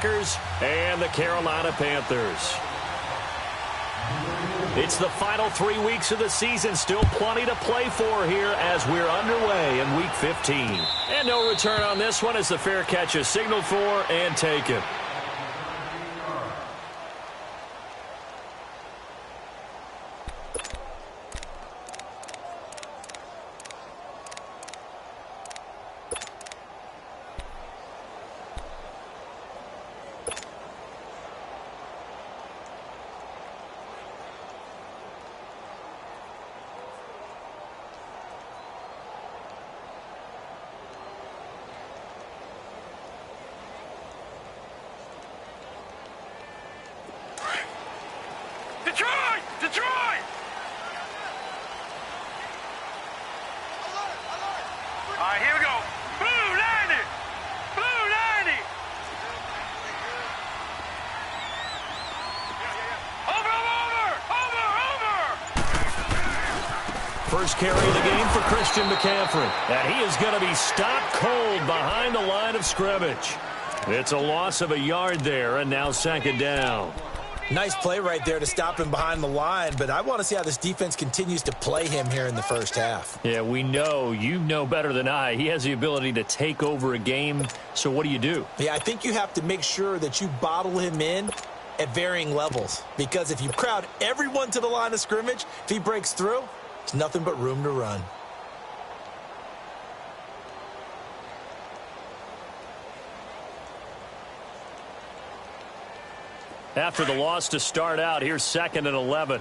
Packers and the Carolina Panthers. It's the final 3 weeks of the season. Still plenty to play for here as we're underway in Week 15. And no return on this one as the fair catch is signaled for and taken. Detroit! All right, here we go. Blue 90! Blue 90! Over! First carry of the game for Christian McCaffrey. And he is going to be stopped cold behind the line of scrimmage. It's a loss of a yard there, and now second down. Nice play right there to stop him behind the line, but I want to see how this defense continues to play him here in the first half. Yeah, we know. You know better than I. He has the ability to take over a game, so what do? Yeah, I think you have to make sure that you bottle him in at varying levels, because if you crowd everyone to the line of scrimmage, if he breaks through, there's nothing but room to run. After the loss to start out, here's 2nd and 11.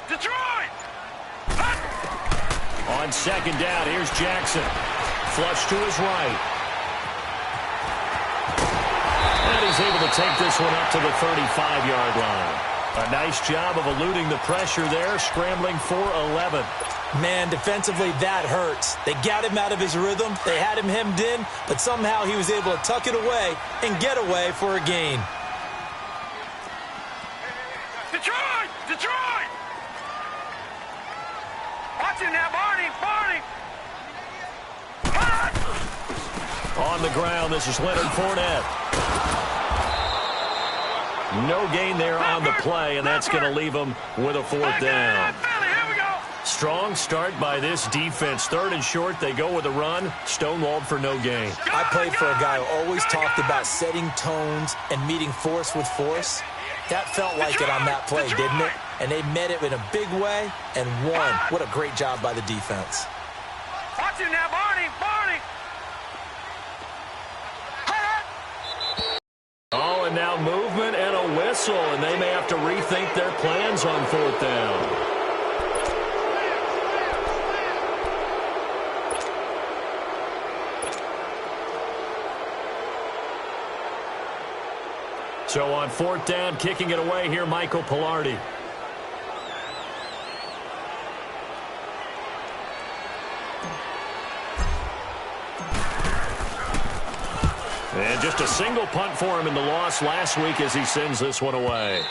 Detroit! On second down, here's Jackson. Flush to his right. And he's able to take this one up to the 35-yard line. A nice job of eluding the pressure there, scrambling for 11. Man, defensively, that hurts. They got him out of his rhythm. They had him hemmed in, but somehow he was able to tuck it away and get away for a gain. Detroit! Watch him now, Barney! On the ground, this is Leonard Fournette. No gain there on the play, and that's going to leave him with a 4th down. Strong start by this defense. 3rd and short, they go with a run. Stonewalled for no gain. I played for a guy who always talked about setting tones and meeting force with force. That felt like it on that play, didn't it? And they met it in a big way and won. What a great job by the defense. Watch him now, Barney! Oh, and now movement and a whistle, and they may have to rethink their plans on 4th down. So on 4th down, kicking it away here, Michael Pilardi. And just a single punt for him in the loss last week as he sends this one away.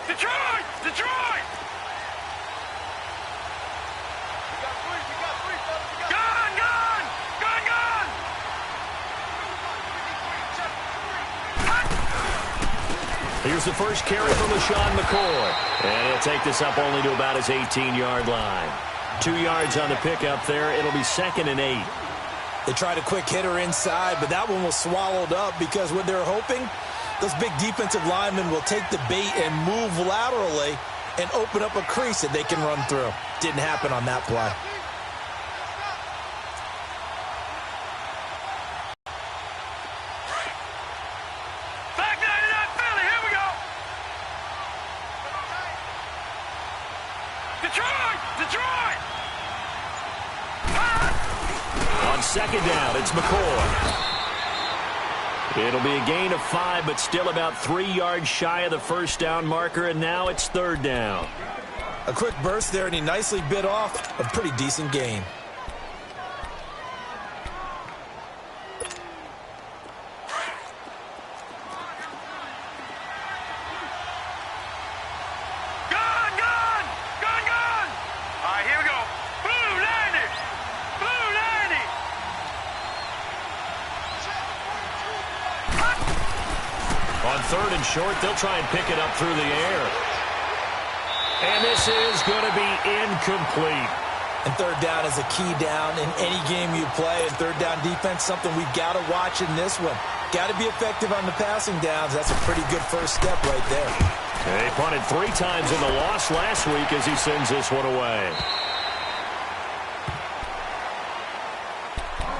Detroit! Gun! Here's the first carry from LaShawn McCoy. And he'll take this up only to about his 18-yard line. 2 yards on the pickup there. It'll be 2nd and 8. They tried a quick hitter inside, but that one was swallowed up because what they're hoping, those big defensive linemen will take the bait and move laterally and open up a crease that they can run through. Didn't happen on that play. Back 99 Philly, here we go! Detroit! On second down, it's McCoy. It'll be a gain of 5, but still about 3 yards shy of the first down marker, and now it's 3rd down. A quick burst there, and he nicely bit off a pretty decent gain. On third and short, they'll try and pick it up through the air. And this is going to be incomplete. And third down is a key down in any game you play. And third down defense, something we've got to watch in this one. Got to be effective on the passing downs. That's a pretty good first step right there. They punted 3 times in the loss last week as he sends this one away.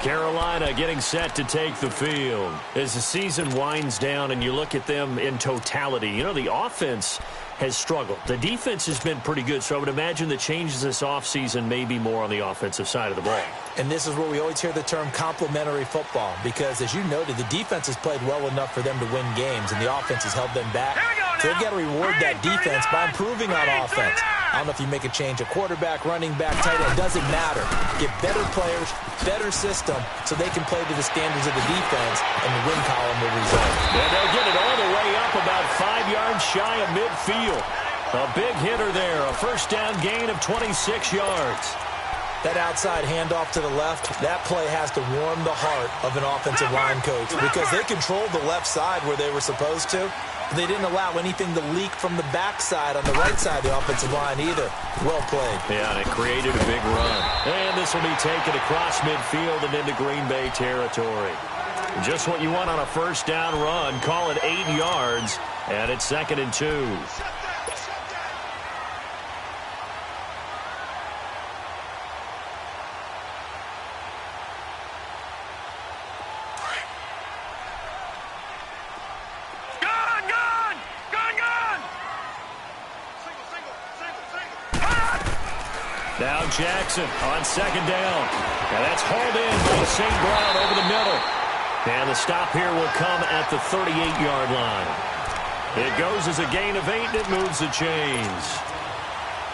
Carolina getting set to take the field. As the season winds down and you look at them in totality, you know, the offense has struggled. The defense has been pretty good, so I would imagine the changes this offseason may be more on the offensive side of the ball. And this is where we always hear the term complementary football, because as you noted, the defense has played well enough for them to win games, and the offense has held them back. So they've got to reward that defense by improving on offense. I don't know if you make a change, a quarterback, running back, tight end, doesn't matter. Get better players, better system, so they can play to the standards of the defense, and the win column will result. And they'll get it all the way up about 5 yards shy of midfield. A big hitter there, a first down gain of 26 yards. That outside handoff to the left, that play has to warm the heart of an offensive line coach, because they controlled the left side where they were supposed to. They didn't allow anything to leak from the backside on the right side of the offensive line either. Well played. Yeah, and it created a big run. And this will be taken across midfield and into Green Bay territory. Just what you want on a first down run. Call it 8 yards, and it's 2nd and 2. Now Jackson on 2nd down. Now that's hauled in by St. Brown over the middle. And the stop here will come at the 38-yard line. It goes as a gain of 8, and it moves the chains.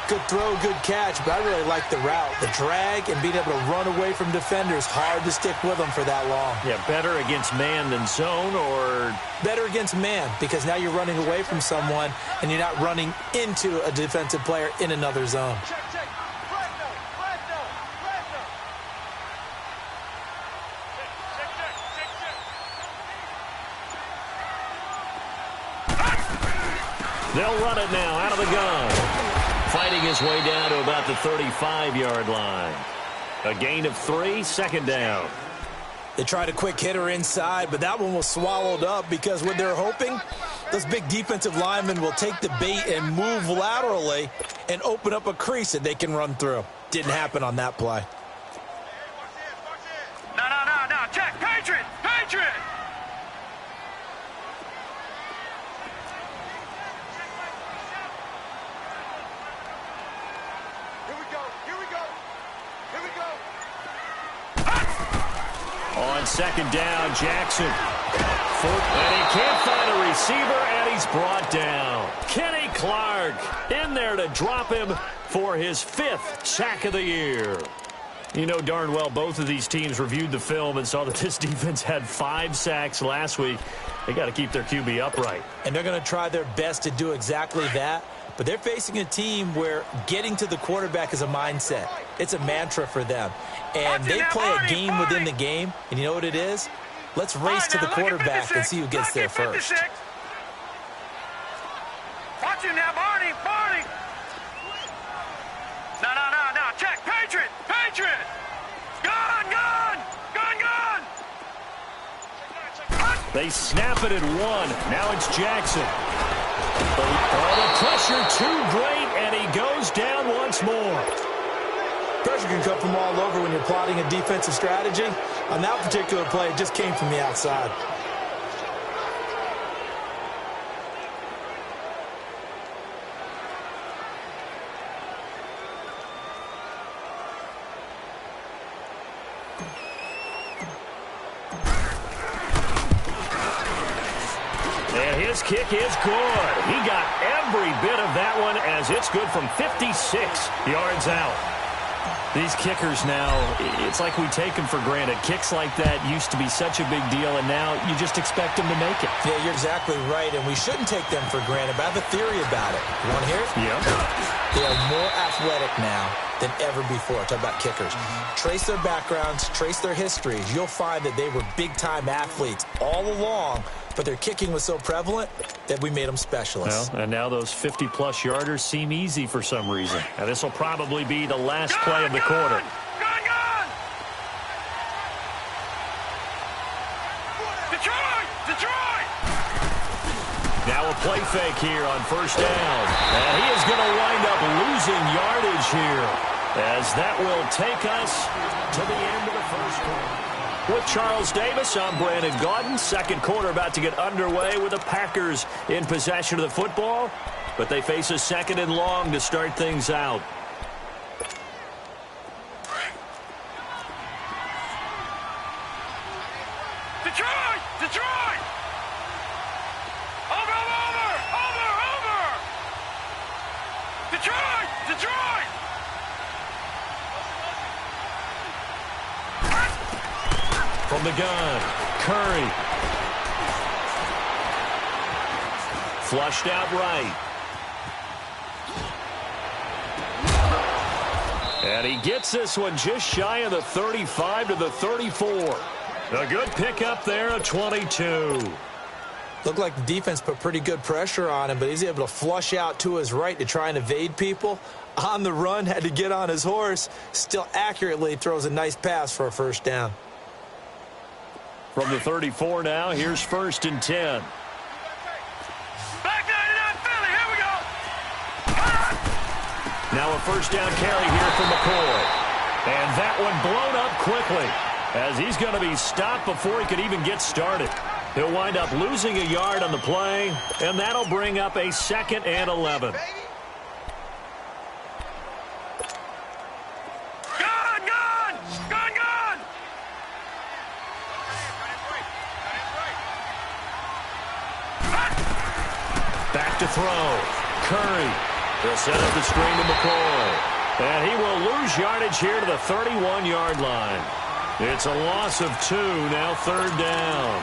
Good throw, good catch, but I really like the route. The drag and being able to run away from defenders, hard to stick with them for that long. Yeah, better against man than zone, or? Better against man, because now you're running away from someone, and you're not running into a defensive player in another zone. They'll run it now out of the gun. Fighting his way down to about the 35-yard line. A gain of 3, 2nd down. They tried a quick hitter inside, but that one was swallowed up because what they're hoping, those big defensive linemen will take the bait and move laterally and open up a crease that they can run through. Didn't happen on that play. No. Check. Patriot. On 2nd down, Jackson. And he can't find a receiver, and he's brought down. Kenny Clark in there to drop him for his 5th sack of the year. You know darn well both of these teams reviewed the film and saw that this defense had 5 sacks last week. They got to keep their QB upright. And they're going to try their best to do exactly that. But they're facing a team where getting to the quarterback is a mindset. It's a mantra for them. And they play a game within the game. And you know what it is? Let's race to the quarterback and see who gets there first. Watch him now, Barney. No. Check. Patriot. Gun. They snap it at 1. Now it's Jackson. The pressure too great, and he goes down once more. Pressure can come from all over when you're plotting a defensive strategy. On that particular play, it just came from the outside. And his kick is good. He got every bit of that one as it's good from 56 yards out. These kickers now, it's like we take them for granted. Kicks like that used to be such a big deal, and now you just expect them to make it. Yeah, you're exactly right, and we shouldn't take them for granted, but I have a theory about it. You want to hear it? Yeah. They are more athletic now than ever before. Talk about kickers. Trace their backgrounds, trace their histories. You'll find that they were big-time athletes all along, but their kicking was so prevalent that we made them specialists. Well, and now those 50-plus yarders seem easy for some reason. Now, this will probably be the last play of the quarter. Gone! Detroit! Now a play fake here on first down. And he is going to wind up losing yardage here, as that will take us to the end of the first quarter. With Charles Davis, I'm Brandon Gaudin. Second quarter about to get underway with the Packers in possession of the football, but they face a second and long to start things out. Detroit! Over! Detroit! From the gun, Curry. Flushed out right. And he gets this one just shy of the 35 to the 34. A good pickup there at 22. Looked like the defense put pretty good pressure on him, but he's able to flush out to his right to try and evade people. On the run, had to get on his horse. Still accurately throws a nice pass for a first down. From the 34 now, here's first and 10. Back 99 Philly, here we go! Now a first down carry here from McCoy. And that one blown up quickly, as he's going to be stopped before he could even get started. He'll wind up losing a yard on the play, and that'll bring up a second and 11. Gone! Back to throw. Curry. He'll set up the screen to McCoy. And he will lose yardage here to the 31-yard line. It's a loss of 2, now third down.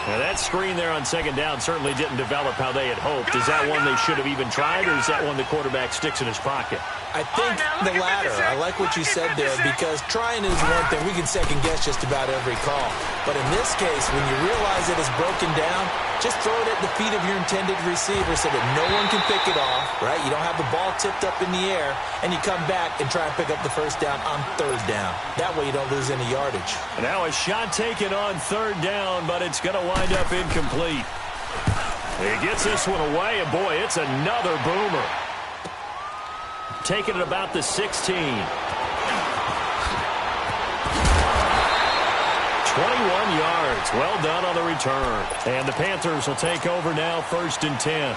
Now that screen there on second down certainly didn't develop how they had hoped. Is that one they should have even tried, or is that one the quarterback sticks in his pocket? I think the latter. I like what you said there, because trying is one thing. We can second guess just about every call. But in this case, when you realize it is broken down, just throw it at the feet of your intended receiver so that no one can pick it off, right? You don't have the ball tipped up in the air, and you come back and try and pick up the first down on third down. That way you don't lose any yardage. Now a shot taken on third down, but it's going to wind up incomplete. He gets this one away, and boy, it's another boomer. Taking it about the 16. 21 yards. Well done on the return. And the Panthers will take over now, first and 10.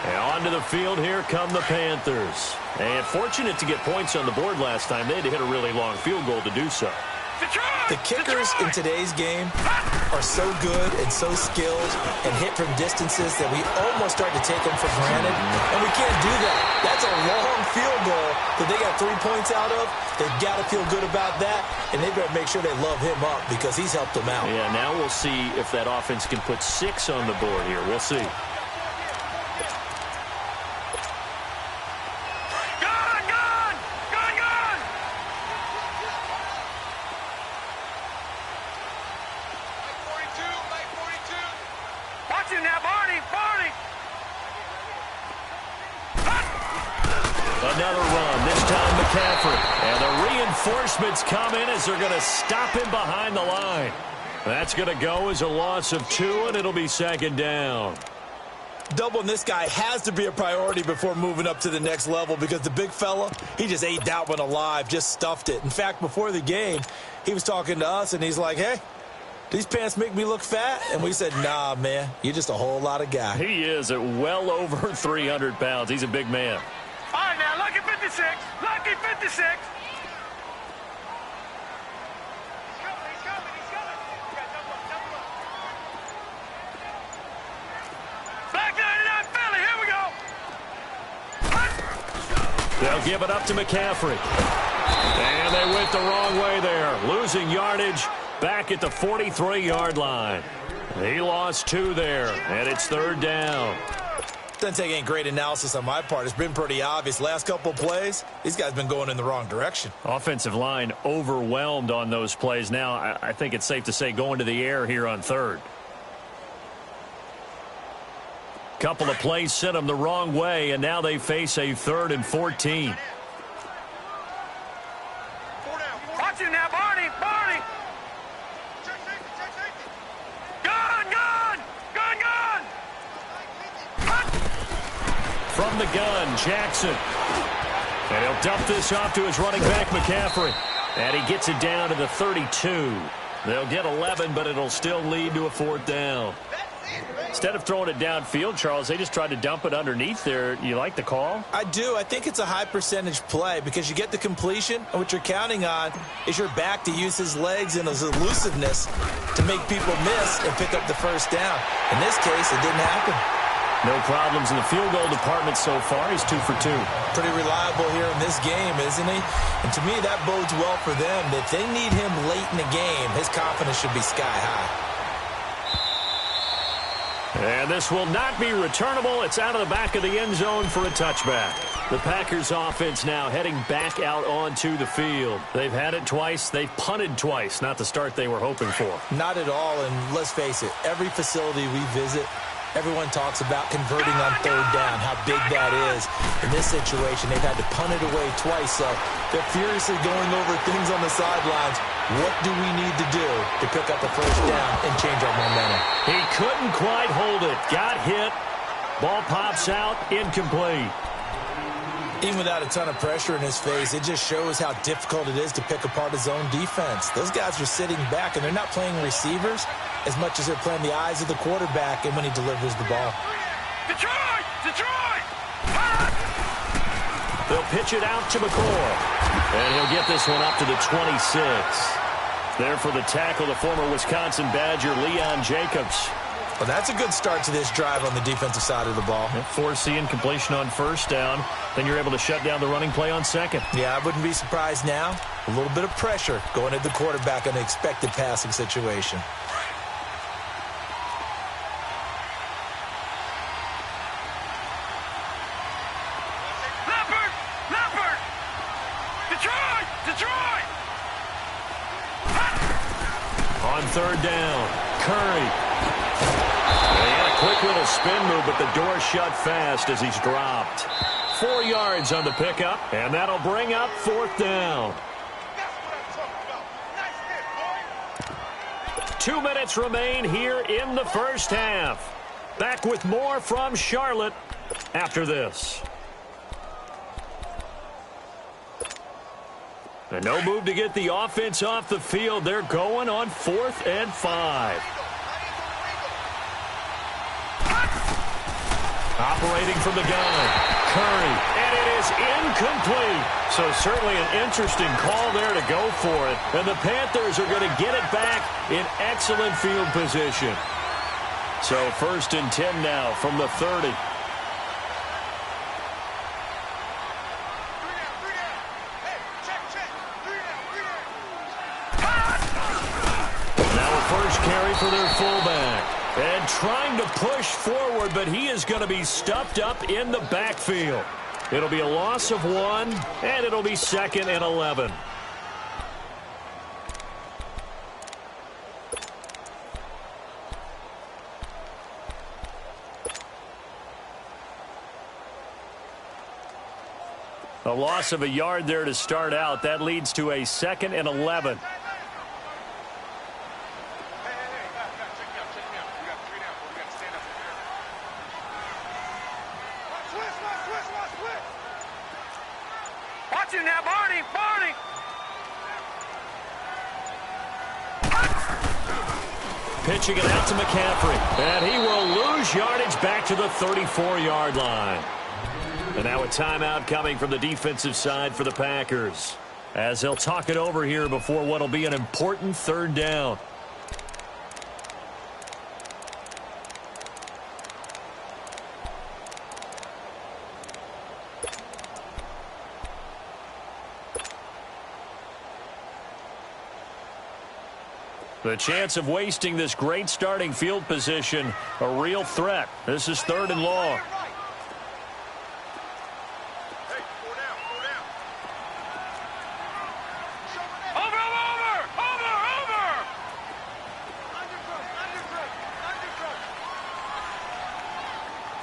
And onto the field, here come the Panthers. And fortunate to get points on the board last time. They had to hit a really long field goal to do so. The kickers in today's game are so good and so skilled and hit from distances that we almost start to take them for granted, and we can't do that. That's a long field goal that they got 3 points out of. They've got to feel good about that, and they better make sure they love him up because he's helped them out. Yeah, now we'll see if that offense can put 6 on the board here. We'll see. Another run, this time McCaffrey. And the reinforcements come in as they're going to stop him behind the line. That's going to go as a loss of 2, and it'll be second down. Doubling this guy has to be a priority before moving up to the next level, because the big fella, he just ate that one alive, just stuffed it. In fact, before the game, he was talking to us, and he's like, hey, these pants make me look fat? And we said, nah, man, you're just a whole lot of guy. He is at well over 300 pounds. He's a big man. All right, now, lucky 56. Lucky 56. He's coming. They'll give it up to McCaffrey. And they went the wrong way there, losing yardage back at the 43-yard line. He lost 2 there, and it's 3rd down. Doesn't take any great analysis on my part. It's been pretty obvious. Last couple of plays, these guys been going in the wrong direction. Offensive line overwhelmed on those plays. Now, I think it's safe to say going to the air here on 3rd. Couple of plays sent them the wrong way, and now they face a 3rd and 14. Watch him now, Barney! Barney! Gun! Gun! Gun! Gun! From the gun, Jackson. And he'll dump this off to his running back, McCaffrey. And he gets it down to the 32. They'll get 11, but it'll still lead to a 4th down. Instead of throwing it downfield, Charles, they just tried to dump it underneath there. You like the call? I do. I think it's a high percentage play because you get the completion, and what you're counting on is your back to use his legs and his elusiveness to make people miss and pick up the 1st down. In this case, it didn't happen. No problems in the field goal department so far. He's 2 for 2. Pretty reliable here in this game, isn't he? And to me, that bodes well for them. If they need him late in the game, his confidence should be sky high. And this will not be returnable. It's out of the back of the end zone for a touchback. The Packers offense now heading back out onto the field. They've had it twice. They've punted twice. Not the start they were hoping for. Not at all, and let's face it, every facility we visit, everyone talks about converting on 3rd down, how big that is. In this situation, they've had to punt it away twice, so they're furiously going over things on the sidelines. What do we need to do to pick up the 1st down and change our momentum? He couldn't quite hold it. Got hit. Ball pops out. Incomplete. Even without a ton of pressure in his face, it just shows how difficult it is to pick apart his own defense. Those guys are sitting back, and they're not playing receivers as much as they're playing the eyes of the quarterback and when he delivers the ball. Detroit! Detroit! They'll pitch it out to McCoy. And he'll get this one up to the 26. There for the tackle, the former Wisconsin Badger, Leon Jacobs. Well, that's a good start to this drive on the defensive side of the ball. Forcing completion on 1st down. Then you're able to shut down the running play on 2nd. Yeah, I wouldn't be surprised now. A little bit of pressure going at the quarterback on an expected passing situation. Leopard! Leopard! Detroit! Detroit! On 3rd down, Curry. He had a quick little spin move, but the door shut fast as he's dropped. 4 yards on the pickup, and that'll bring up 4th down. 2 minutes remain here in the 1st half. Back with more from Charlotte after this. And no move to get the offense off the field. They're going on 4th and 5. Operating from the gun, Curry, and it is incomplete. So certainly an interesting call there to go for it. And the Panthers are going to get it back in excellent field position. So 1st and 10 now from the 30. Now a first carry for their fullback. And trying to push forward, but he is going to be stuffed up in the backfield. It'll be a loss of 1, and it'll be 2nd and 11. A loss of a yard there to start out. That leads to a 2nd and 11. Watch him now, Barney! Barney! Pitching it out to McCaffrey. And he will lose yardage back to the 34-yard line. And now a timeout coming from the defensive side for the Packers, as they'll talk it over here before what will be an important 3rd down. The chance of wasting this great starting field position, a real threat. This is 3rd and long.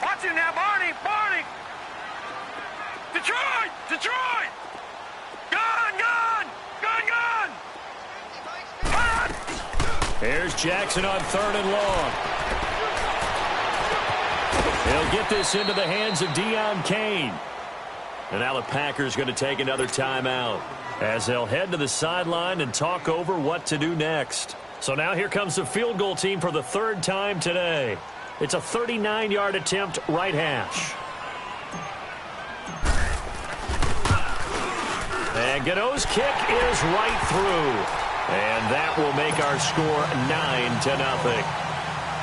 Watch him now, Barney! Detroit! Gun! Here's Jackson on 3rd and long. He'll get this into the hands of Deion Kane. And now the Packers going to take another timeout as they'll head to the sideline and talk over what to do next. So now here comes the field goal team for the 3rd time today. It's a 39-yard attempt, right hash. And Gano's kick is right through. And that will make our score 9-0.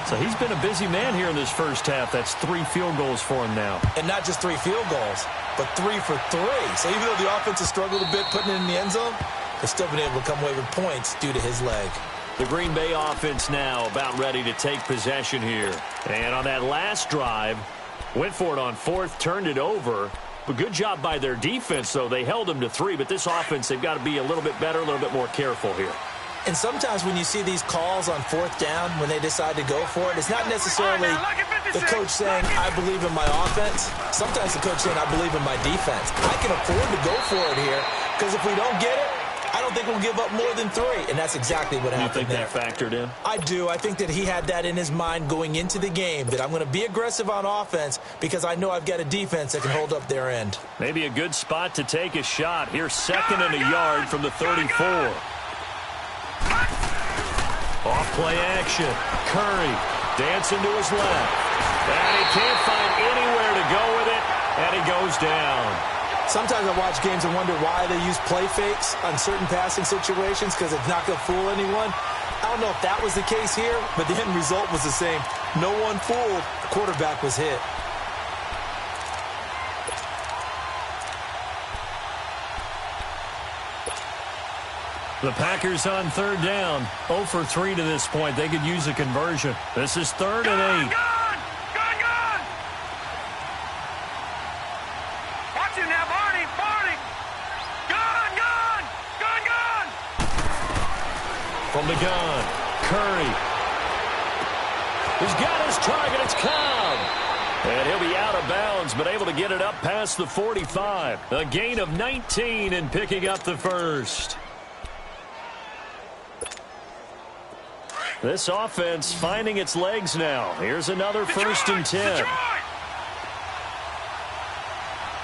So he's been a busy man here in this first half. That's 3 field goals for him now. And not just 3 field goals, but 3 for 3. So even though the offense has struggled a bit putting it in the end zone, they've still been able to come away with points due to his leg. The Green Bay offense now about ready to take possession here. And on that last drive, went for it on 4th, turned it over. But good job by their defense, though. They held them to 3, but this offense, they've got to be a little bit better, a little bit more careful here. And sometimes when you see these calls on 4th down, when they decide to go for it, it's not necessarily the coach saying, I believe in my offense. Sometimes the coach saying, I believe in my defense. I can afford to go for it here, because if we don't get it, I don't think we'll give up more than 3. And that's exactly what happened there. You think that factored in? I do. I think that he had that in his mind going into the game, that I'm going to be aggressive on offense because I know I've got a defense that can hold up their end. Maybe a good spot to take a shot. Here's 2nd and a yard from the 34. Off play action. Curry dancing to his left. And he can't find anywhere to go with it, and he goes down. Sometimes I watch games and wonder why they use play fakes on certain passing situations, because it's not going to fool anyone. I don't know if that was the case here, but the end result was the same. No one fooled. The quarterback was hit. The Packers on 3rd down. 0 for 3 to this point. They could use a conversion. This is 3rd and 8. Watch him now, Barney! Gun! From the gun, Curry. He's got his target. It's Cobb. And he'll be out of bounds, but able to get it up past the 45. A gain of 19 and picking up the first. This offense finding its legs now. Here's another 1st and 10.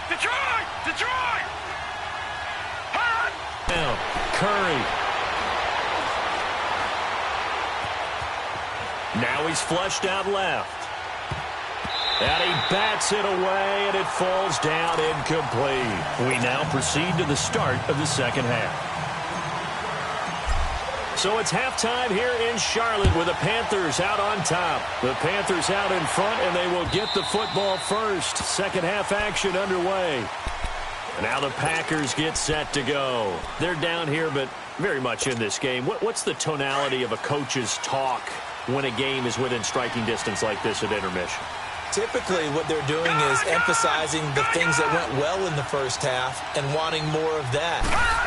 Detroit! Now, Curry. Now he's flushed out left. And he bats it away, and it falls down incomplete. We now proceed to the start of the 2nd half. So it's halftime here in Charlotte with the Panthers out on top. The Panthers out in front, and they will get the football first. 2nd half action underway. Now the Packers get set to go. They're down here, but very much in this game. What's the tonality of a coach's talk when a game is within striking distance like this at intermission? Typically, what they're doing is emphasizing the things that went well in the first half and wanting more of that.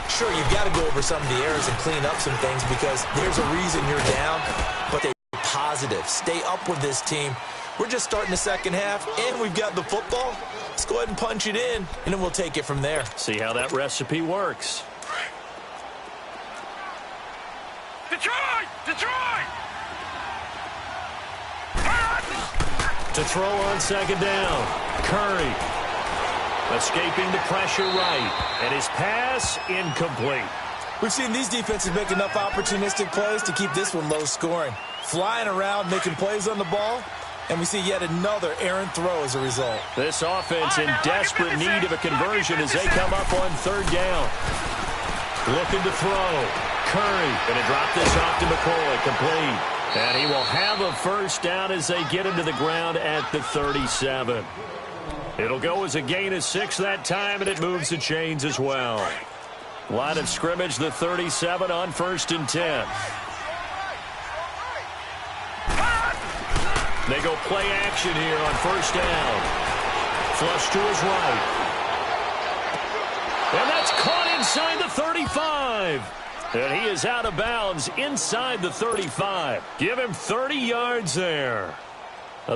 Sure, you've got to go over some of the errors and clean up some things because there's a reason you're down, but stay positive. Stay up with this team. We're just starting the 2nd half, and we've got the football. Let's go ahead and punch it in, and then we'll take it from there. See how that recipe works. Detroit! To throw on 2nd down. Curry escaping the pressure right. And his pass incomplete. We've seen these defenses make enough opportunistic plays to keep this one low scoring. Flying around, making plays on the ball. And we see yet another errant throw as a result. This offense in desperate need of a conversion as they come up on 3rd down. Looking to throw. Curry going to drop this off to McCoy. Complete. And he will have a 1st down as they get him to the ground at the 37. It'll go as a gain of 6 that time, and it moves the chains as well. Line of scrimmage, the 37 on 1st and 10. They go play action here on first down. Flush to his right. And that's caught inside the 35. And he is out of bounds inside the 35. Give him 30 yards there.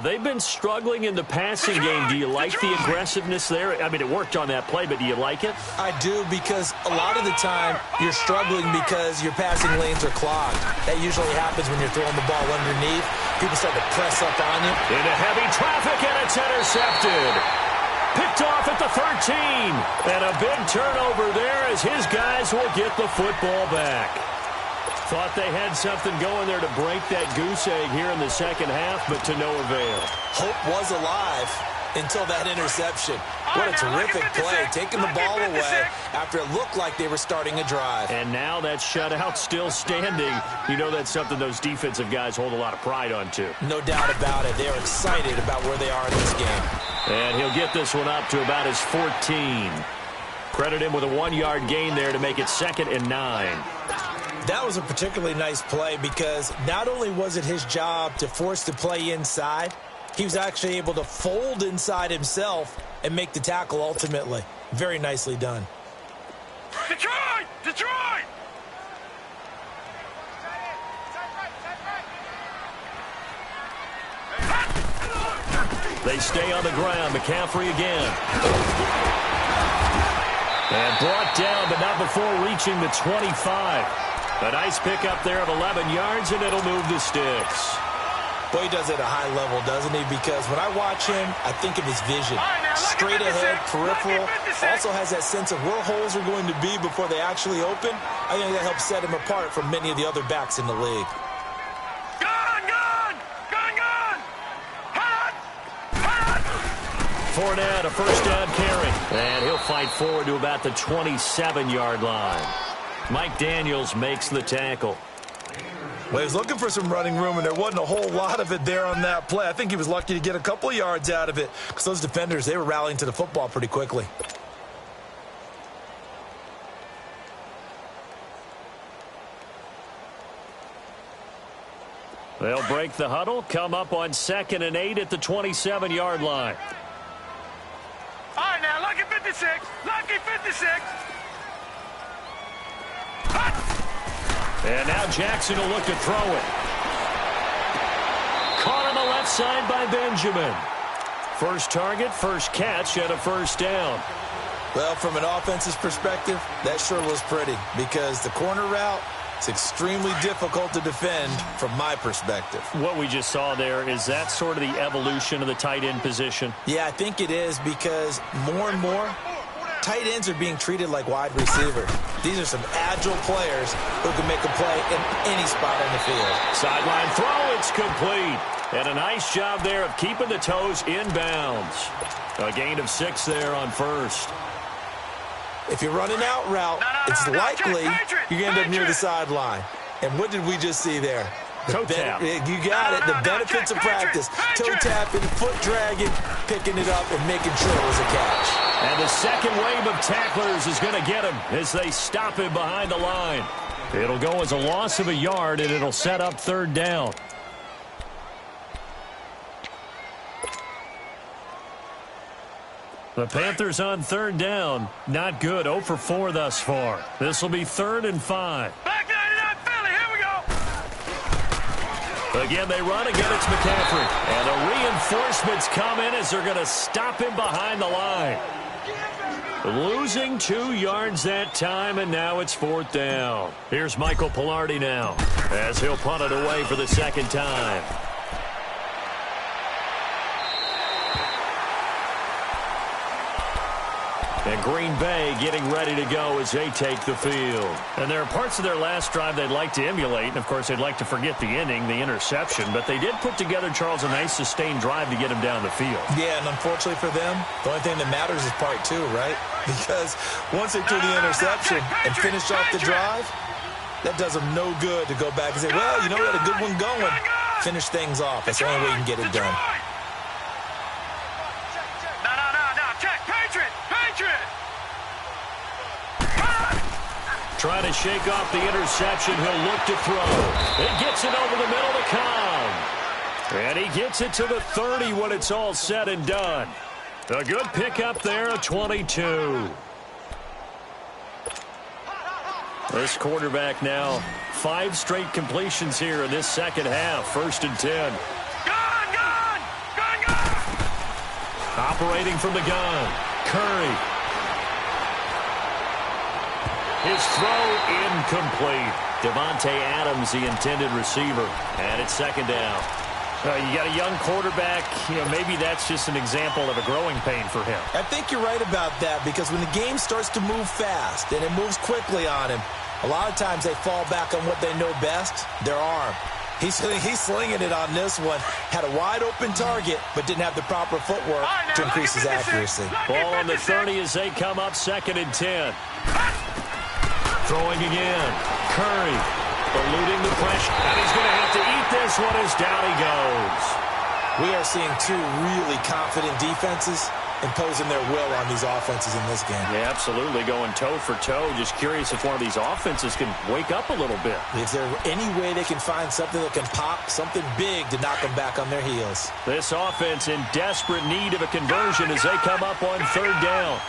They've been struggling in the passing game. Do you like the aggressiveness there? I mean, it worked on that play, but do you like it? I do, because a lot of the time you're struggling because your passing lanes are clogged. That usually happens when you're throwing the ball underneath. People start to press up on you. Into heavy traffic, and it's intercepted. Picked off at the 13. And a big turnover there as his guys will get the football back. Thought they had something going there to break that goose egg here in the second half, but to no avail. Hope was alive until that interception. What a terrific play, taking the ball away after it looked like they were starting a drive. And now that shutout still standing. You know that's something those defensive guys hold a lot of pride on, too. No doubt about it. They're excited about where they are in this game. And he'll get this one up to about his 14. Credit him with a 1-yard gain there to make it 2nd and 9. That was a particularly nice play because not only was it his job to force the play inside, he was actually able to fold inside himself and make the tackle ultimately. Very nicely done. Detroit! Detroit! They stay on the ground. McCaffrey again. And brought down, but not before reaching the 25. A nice pickup there of 11 yards, and it'll move the sticks. Boy, he does it at a high level, doesn't he? Because when I watch him, I think of his vision. Straight ahead, peripheral. Also has that sense of where holes are going to be before they actually open. I think that helps set him apart from many of the other backs in the league. Fournette, a first down carry. And he'll fight forward to about the 27-yard line. Mike Daniels makes the tackle. Well, he was looking for some running room, and there wasn't a whole lot of it there on that play. I think he was lucky to get a couple of yards out of it because those defenders, they were rallying to the football pretty quickly. They'll break the huddle, come up on 2nd and 8 at the 27-yard line. All right, now, lucky 56. Lucky 56. And now Jackson will look to throw it. Caught on the left side by Benjamin. First target, first catch, and a first down. Well, from an offense's perspective, that sure was pretty because the corner route, it's extremely difficult to defend from my perspective. What we just saw there, is that sort of the evolution of the tight end position? Yeah, I think it is because more and more, tight ends are being treated like wide receivers. These are some agile players who can make a play in any spot on the field. Sideline throw, it's complete. And a nice job there of keeping the toes in bounds. A gain of 6 there on first. If you're running out route, it's likely you're going to end up near the sideline. And what did we just see there? Toe tap. You got it. The benefits of practice. Toe tapping, foot dragging, picking it up, and making sure it was a catch. And the second wave of tacklers is going to get him as they stop him behind the line. It'll go as a loss of a yard, and it'll set up 3rd down. The Panthers on 3rd down. Not good. 0 for 4 thus far. This will be 3rd and 5. Back 99 Philly. Here we go. Again, they run. Again, it's McCaffrey. And the reinforcements come in as they're going to stop him behind the line. Losing 2 yards that time, and now it's 4th down. Here's Michael Pilardi now as he'll punt it away for the 2nd time. And Green Bay getting ready to go as they take the field. And there are parts of their last drive they'd like to emulate. And, of course, they'd like to forget the inning, the interception. But they did put together, Charles, a nice sustained drive to get him down the field. Yeah, and unfortunately for them, the only thing that matters is part 2, right? Because once they threw the interception and finished off the drive, that does them no good to go back and say, well, you know, we had a good one going. Finish things off. That's the only way you can get it done. Trying to shake off the interception. He'll look to throw. It gets it over the middle to Cobb. And he gets it to the 30 when it's all said and done. A good pickup there, a 22. This quarterback now 5 straight completions here in this second half. 1st and 10. Gun! Operating from the gun. Curry. His throw incomplete. Devontae Adams, the intended receiver. And it's 2nd down. You got a young quarterback. Maybe that's just an example of a growing pain for him. I think you're right about that, because when the game starts to move fast and it moves quickly on him, a lot of times they fall back on what they know best, their arm. He's slinging it on this one. Had a wide-open target, but didn't have the proper footwork to increase his accuracy. Ball on the 30 as they come up 2nd and 10. Throwing again. Curry eluding the pressure. And he's going to have to eat this one as down he goes. We are seeing 2 really confident defenses imposing their will on these offenses in this game. Yeah, absolutely. Going toe for toe. Just curious if one of these offenses can wake up a little bit. Is there any way they can find something that can pop, something big to knock them back on their heels? This offense in desperate need of a conversion as they come up on 3rd down.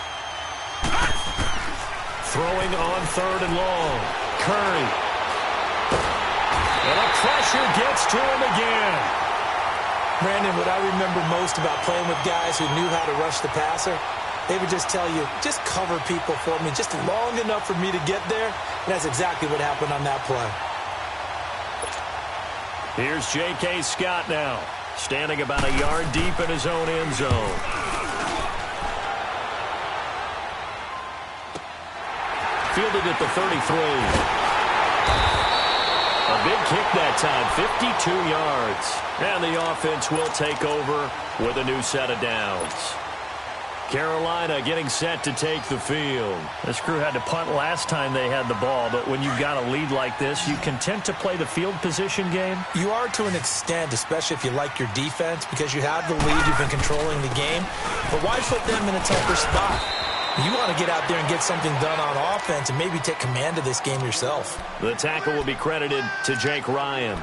Throwing on 3rd and long. Curry. And the pressure gets to him again. Brandon, what I remember most about playing with guys who knew how to rush the passer, they would just tell you, just cover people for me just long enough for me to get there. And that's exactly what happened on that play. Here's J.K. Scott now, standing about a yard deep in his own end zone. Fielded at the 33. A big kick that time, 52 yards. And the offense will take over with a new set of downs. Carolina getting set to take the field. This crew had to punt last time they had the ball, but when you've got a lead like this, you content to play the field position game? You are to an extent, especially if you like your defense, because you have the lead, you've been controlling the game. But why put them in a tougher spot? You want to get out there and get something done on offense and maybe take command of this game yourself. The tackle will be credited to Jake Ryan.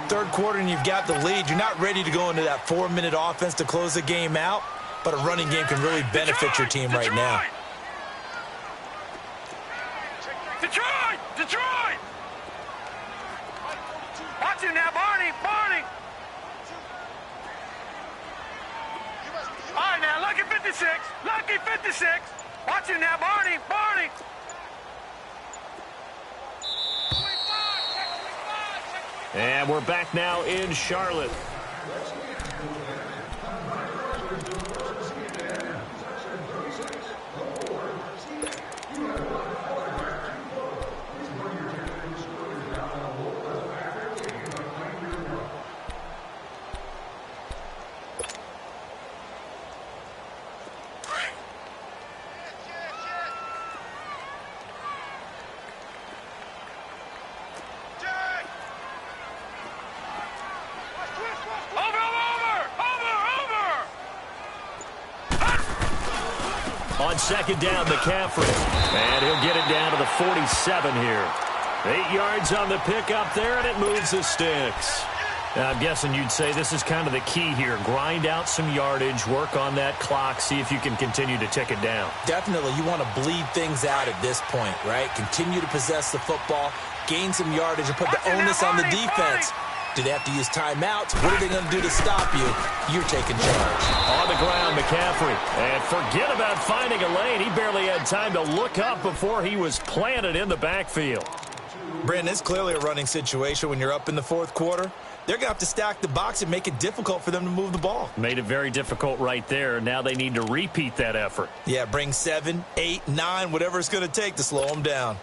3rd quarter and you've got the lead. You're not ready to go into that 4-minute offense to close the game out, but a running game can really benefit your team right now. Detroit! Watch him now, Barney! All right, now, lucky 56. Watch him now, Barney! And we're back now in Charlotte. On 2nd down, McCaffrey. And he'll get it down to the 47 here. 8 yards on the pickup there, and it moves the sticks. I'm guessing you'd say this is kind of the key here. Grind out some yardage, work on that clock, see if you can continue to tick it down. Definitely, you want to bleed things out at this point, right? Continue to possess the football, gain some yardage, and put the onus on the defense. Do they have to use timeouts? What are they going to do to stop you? You're taking charge. On the ground, McCaffrey. And forget about finding a lane. He barely had time to look up before he was planted in the backfield. Brandon, it's clearly a running situation when you're up in the 4th quarter. They're going to have to stack the box and make it difficult for them to move the ball. Made it very difficult right there. Now they need to repeat that effort. Yeah, bring 7, 8, 9, whatever it's going to take to slow them down.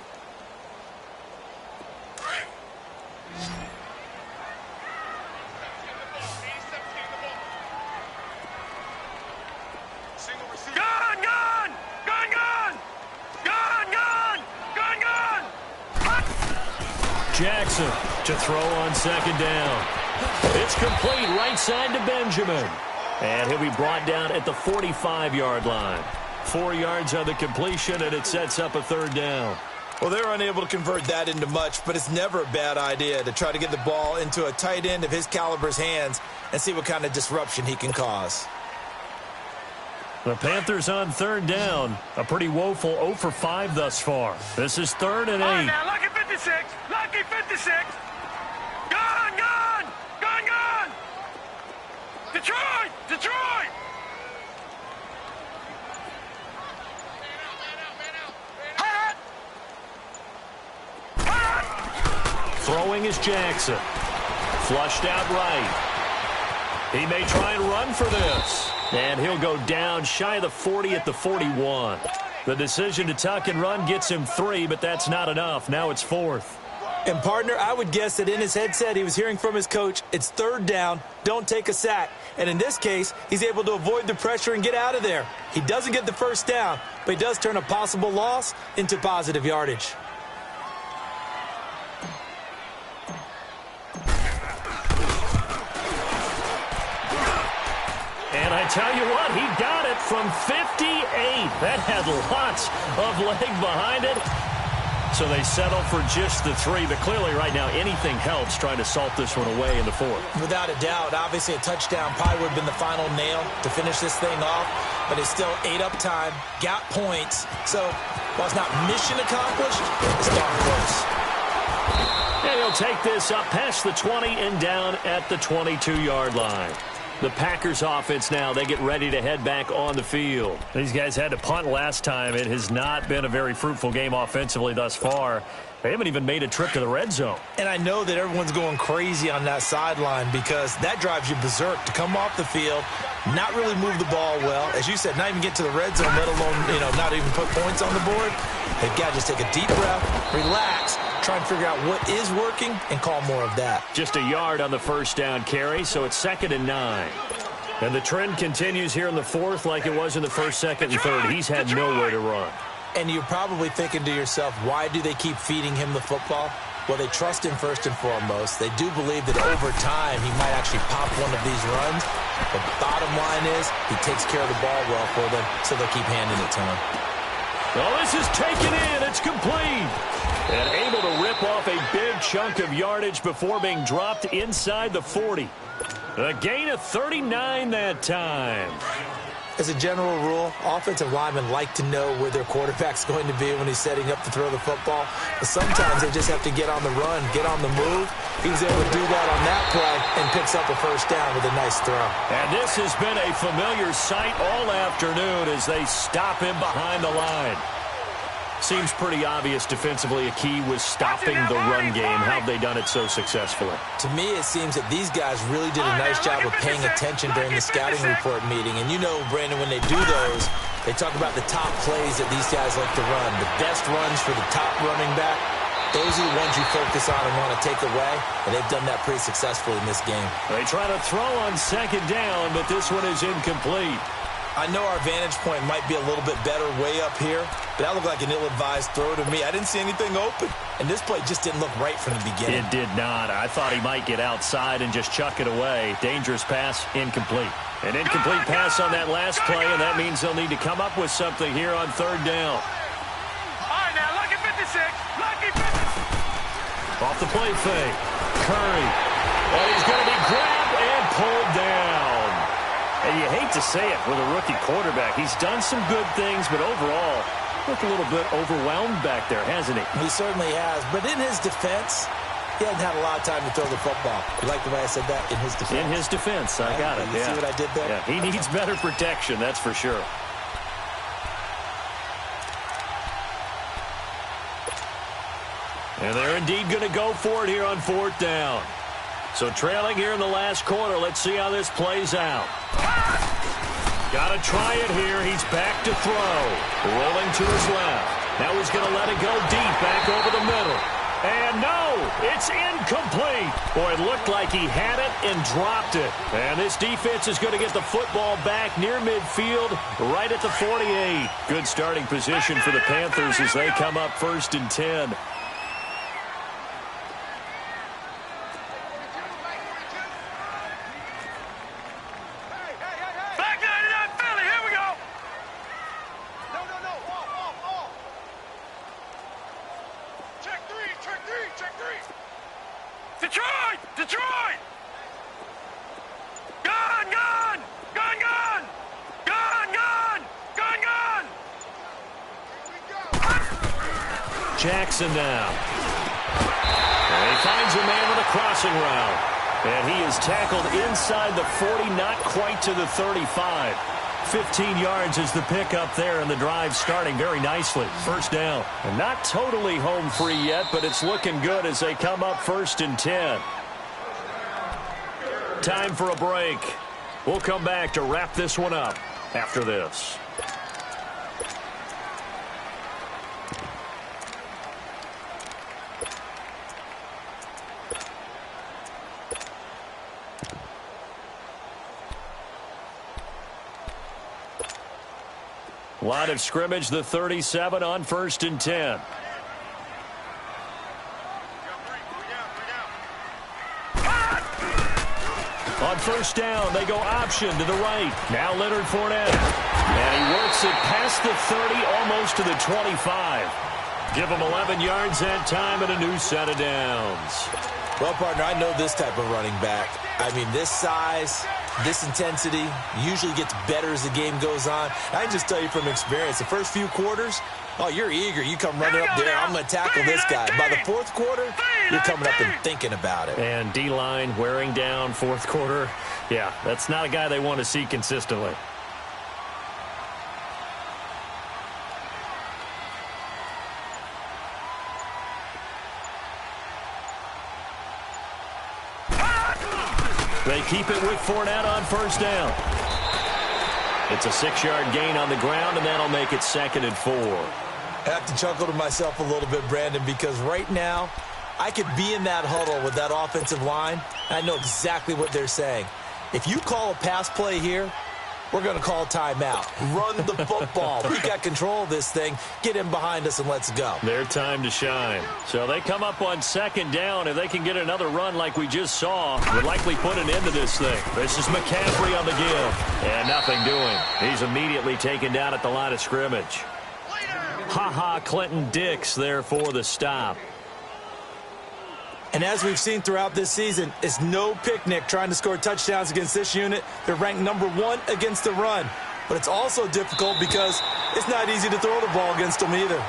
Jackson to throw on 2nd down. It's complete right side to Benjamin. And he'll be brought down at the 45-yard line. 4 yards on the completion, and it sets up a 3rd down. Well, they're unable to convert that into much, but it's never a bad idea to try to get the ball into a tight end of his caliber's hands and see what kind of disruption he can cause. The Panthers on third down. A pretty woeful 0 for 5 thus far. This is 3rd and 8. All right, now, lucky 56. Lucky 56. Gone, gone. Gone, gone. Detroit. Detroit. Throwing is Jackson. Flushed out right. He may try and run for this. And he'll go down shy of the 40 at the 41. The decision to tuck and run gets him 3, but that's not enough. Now it's 4th. And, partner, I would guess that in his headset he was hearing from his coach, it's 3rd down, don't take a sack. And in this case, he's able to avoid the pressure and get out of there. He doesn't get the first down, but he does turn a possible loss into positive yardage. And I tell you what, he got it from 58. That had lots of leg behind it. So they settle for just the 3. But clearly right now anything helps trying to salt this one away in the 4th. Without a doubt, obviously a touchdown probably would have been the final nail to finish this thing off. But it's still ate up time, got points. So while it's not mission accomplished, it's darn close. And he'll take this up past the 20 and down at the 22-yard line. The Packers offense now, they get ready to head back on the field. These guys had to punt last time. It has not been a very fruitful game offensively thus far. They haven't even made a trip to the red zone. And I know that everyone's going crazy on that sideline because that drives you berserk to come off the field, not really move the ball well. As you said, not even get to the red zone, let alone, not even put points on the board. They've got to just take a deep breath, relax, try and figure out what is working and call more of that. Just a yard on the first down carry, so it's 2nd and 9. And the trend continues here in the 4th like it was in the 1st, 2nd, and 3rd. He's had nowhere to run. And you're probably thinking to yourself, why do they keep feeding him the football? Well, they trust him first and foremost. They do believe that over time he might actually pop one of these runs. But the bottom line is he takes care of the ball well for them, so they'll keep handing it to him. Well, this is taken in. It's complete. And able to rip off a big chunk of yardage before being dropped inside the 40. A gain of 39 that time. As a general rule, offensive linemen like to know where their quarterback's going to be when he's setting up to throw the football. But sometimes they just have to get on the run, get on the move. He was able to do that on that play and picks up a first down with a nice throw. And this has been a familiar sight all afternoon as they stop him behind the line. Seems pretty obvious defensively a key was stopping the run game. How have they done it so successfully? To me, it seems that these guys really did a nice job of paying attention during the scouting report meeting. And you know, Brandon, when they do those, they talk about the top plays that these guys like to run. The best runs for the top running back, those are the ones you focus on and want to take away. And they've done that pretty successfully in this game. They try to throw on 2nd down, but this one is incomplete. I know our vantage point might be a little bit better way up here, but that looked like an ill-advised throw to me. I didn't see anything open, and this play just didn't look right from the beginning. It did not. I thought he might get outside and just chuck it away. Dangerous pass, incomplete. An incomplete pass on that last play, and that means they'll need to come up with something here on 3rd down. All right, now, lucky 56. Lucky 56. Off the play fake. Curry. And he's going to be grabbed and pulled down. And you hate to say it with a rookie quarterback. He's done some good things, but overall, looked a little bit overwhelmed back there, hasn't he? He certainly has. But in his defense, he hasn't had a lot of time to throw the football. You like the way I said that? In his defense. In his defense. I got it. You see what I did there? Yeah, he needs better protection, that's for sure. And they're indeed going to go for it here on 4th down. So trailing here in the last quarter. Let's see how this plays out. Got to try it here. He's back to throw. Rolling to his left. Now he's going to let it go deep back over the middle. And no, it's incomplete. Boy, it looked like he had it and dropped it. And this defense is going to get the football back near midfield, right at the 48. Good starting position for the Panthers as they come up 1st and 10. Detroit! Detroit! Gun! Gun! Gun! Gun! Gun! Gun! Gun! Gun! Jackson now. And he finds a man with a crossing route. And he is tackled inside the 40, not quite to the 35. 15 yards is the pickup there, and the drive starting very nicely. First down. And not totally home free yet, but it's looking good as they come up 1st and 10. Time for a break. We'll come back to wrap this one up after this. Line of scrimmage, the 37 on 1st and 10. On 1st down, they go option to the right. Now Leonard Fournette. And he works it past the 30, almost to the 25. Give him 11 yards that time and a new set of downs. Well, partner, I know this type of running back. I mean, this size, this intensity usually gets better as the game goes on. I can just tell you from experience, the first few quarters, oh, you're eager. You come running up there, I'm going to tackle this guy. By the 4th quarter, you're coming up and thinking about it. And D-line wearing down 4th quarter. Yeah, that's not a guy they want to see consistently. They keep it with Fournette on 1st down. It's a 6-yard gain on the ground, and that'll make it 2nd and 4. I have to chuckle to myself a little bit, Brandon, because right now I could be in that huddle with that offensive line. I know exactly what they're saying. If you call a pass play here, we're going to call timeout. Run the football. We got control of this thing. Get in behind us and let's go. Their time to shine. So they come up on 2nd down. If they can get another run like we just saw, would likely put an end to this thing. This is McCaffrey on the give. And nothing doing. He's immediately taken down at the line of scrimmage. Ha-ha, Clinton Dix there for the stop. And as we've seen throughout this season, it's no picnic trying to score touchdowns against this unit. They're ranked #1 against the run. But it's also difficult because it's not easy to throw the ball against them either.